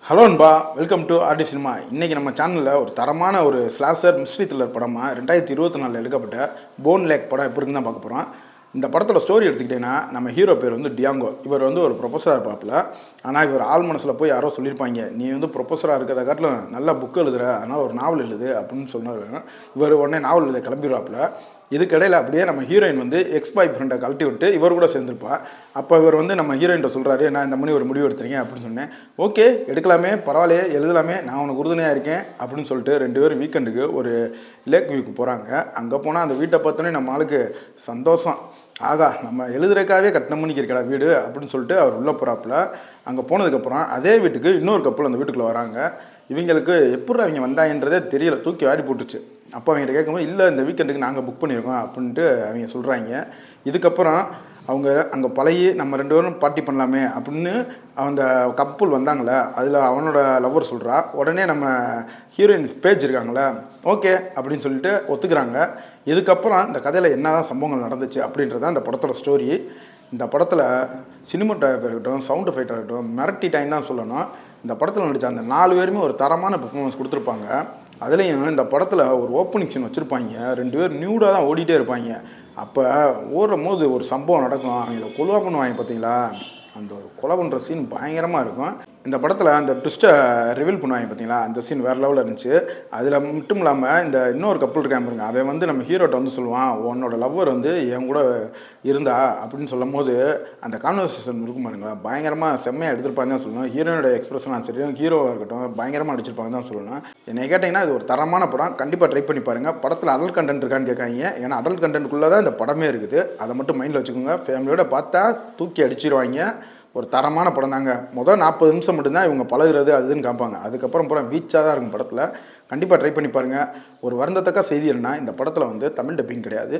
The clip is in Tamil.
ஹலோ அன்பா, வெல்கம் டு ஆர்டி சினிமா. இன்றைக்கி நம்ம சேனலில் ஒரு தரமான ஒரு ஸ்லாஷர் மிஸ்ட்ரி த்ரில்லர் படமாக 2024 எடுக்கப்பட்ட போன் லேக் படம் எப்படி இருக்குன்னு தான் பார்க்க போகிறோம். இந்த படத்தோட ஸ்டோரி எடுத்துக்கிட்டேன்னா, நம்ம ஹீரோ பேர் வந்து டியாங்கோ. இவர் வந்து ஒரு ப்ரொஃபஸராக இருப்பாப்புல. ஆனால் இவர் ஆள் மனசில் போய் யாரோ சொல்லியிருப்பாங்க, நீ வந்து ப்ரொஃபஸராக இருக்கிறத காட்டிலும் நல்லா புக்கு எழுதுற, அதனால் ஒரு நாவல் எழுது அப்படின்னு சொன்னார். இவர் உடனே நாவல் எழுத கிளம்பிடுவாப்புல. இதுக்கிடையில் அப்படியே நம்ம ஹீரோயின் வந்து எக்ஸ் பாய் ஃப்ரெண்டை கழட்டி விட்டு இவர் கூட சேர்ந்துருப்பா. அப்போ இவர் வந்து நம்ம ஹீரோயின்ட்ட சொல்கிறாரு, நான் இந்த மணி ஒரு முடிவு எடுத்துறீங்க அப்படின்னு சொன்னேன். ஓகே, எடுக்கலாமே, பரவாயில்லையே, எழுதலாமே, நான் உனக்கு உறுதுணையாக இருக்கேன் அப்படின்னு சொல்லிட்டு 2 பேரும் வீக்கெண்டுக்கு ஒரு லேக் வியூக்கு போகிறாங்க. அங்கே போனால் அந்த வீட்டை பார்த்தோன்னே நம்ம ஆளுக்கு சந்தோஷம். ஆகா, நம்ம எழுதுறதுக்காகவே கட்டின மணிக்கு இருக்கடா வீடு அப்படின்னு சொல்லிட்டு அவர் உள்ளே போகிறாப்புல. அங்கே போனதுக்கப்புறம் அதே வீட்டுக்கு இன்னொரு கப்பல் அந்த வீட்டுக்குள்ளே வராங்க. இவங்களுக்கு எப்படி அவங்க வந்தாங்கன்றதே தெரியல, தூக்கி வாரி போட்டுச்சு. அப்போ அவங்ககிட்ட கேட்கும்போது, இல்லை இந்த வீக்கெண்டுக்கு நாங்கள் புக் பண்ணியிருக்கோம் அப்படின்ட்டு அவங்க சொல்கிறாங்க. இதுக்கப்புறம் அவங்க அங்கே பழகி நம்ம 2 பேரும் பார்ட்டி பண்ணலாமே அப்படின்னு அந்த கப்புள் வந்தாங்களே, அதில் அவனோட லவ்வர் சொல்கிறா. உடனே நம்ம ஹீரோயின் பேஜ் இருக்காங்களே, ஓகே அப்படின்னு சொல்லிட்டு ஒத்துக்கிறாங்க. இதுக்கப்புறம் இந்த கதையில் என்ன தான் சம்பவங்கள் நடந்துச்சு அப்படின்றதான் இந்த படத்தோட ஸ்டோரி. இந்த படத்தில் சினிமாட்டோகிராஃபி இருக்கட்டும், சவுண்ட் எஃபெக்டாக இருக்கட்டும், மிரட்டிட்டாங்க தான் சொல்லணும். இந்த படத்தில் நடித்த அந்த 4 பேருமே ஒரு தரமான பெர்ஃபார்மன்ஸ் கொடுத்துருப்பாங்க. அதுலேயும் இந்த படத்தில் ஒரு ஓப்பனிங் சீன் வச்சுருப்பாங்க. 2 பேர் நியூடாக தான் ஓடிட்டே இருப்பாங்க. அப்போ ஓடும் போது ஒரு சம்பவம் நடக்கும், அவங்கள கொலை பண்ணுவாங்க பார்த்தீங்களா, அந்த கொலை பண்ணுற சீன் பயங்கரமாக இருக்கும். இந்த படத்தில் அந்த ட்விஸ்ட்டை ரிவீல் பண்ணுவாங்க பார்த்தீங்களா, அந்த சீன் வேறு லெவலில் இருந்துச்சு. அதில் மட்டும் இல்லாமல் இந்த இன்னொரு கப்பல் இருக்கான் பாருங்க, அவன் வந்து நம்ம ஹீரோட்ட வந்து சொல்லுவான், உன்னோட லவ்வர் வந்து என் கூட இருந்தா அப்படின்னு சொல்லும் போது அந்த கான்வர்சேஷன் இருக்கும் பாருங்களா, பயங்கரமாக செம்மையாக எடுத்திருப்பாங்க தான் சொல்லணும். ஹீரோனோட எக்ஸ்பிரஷனாக சரி, ஹீரோவாக இருக்கட்டும், பயங்கரமாக நடிச்சிருப்பாங்க தான் சொல்லணும். என்னை கேட்டிங்கன்னா இது ஒரு தரமான படம், கண்டிப்பாக ட்ரை பண்ணி பாருங்கள். படத்தில் அடல்ட் கண்டென்ட் இருக்கான்னு கேட்காங்க, ஏன்னா அடல்ட் கண்டென்ட்டுக்குள்ளே தான் இந்த படமே இருக்குது. அதை மட்டும் மைண்டில் வச்சுக்கோங்க. ஃபேமிலியோட பார்த்தா தூக்கி அடிச்சிருவாங்க. ஒரு தரமான படம் தாங்க. முதல் 40 நிமிஷம் மட்டும்தான் இவங்க பழகுறது அதுன்னு காப்பாங்க. அதுக்கப்புறம் பூரா வீச்சாக தான் இருக்கும் படத்தில். கண்டிப்பாக ட்ரை பண்ணி பாருங்கள். ஒரு வருந்தத்தக்க செய்தி என்னன்னா, இந்த படத்தில் வந்து தமிழ் டப்பிங் கிடையாது.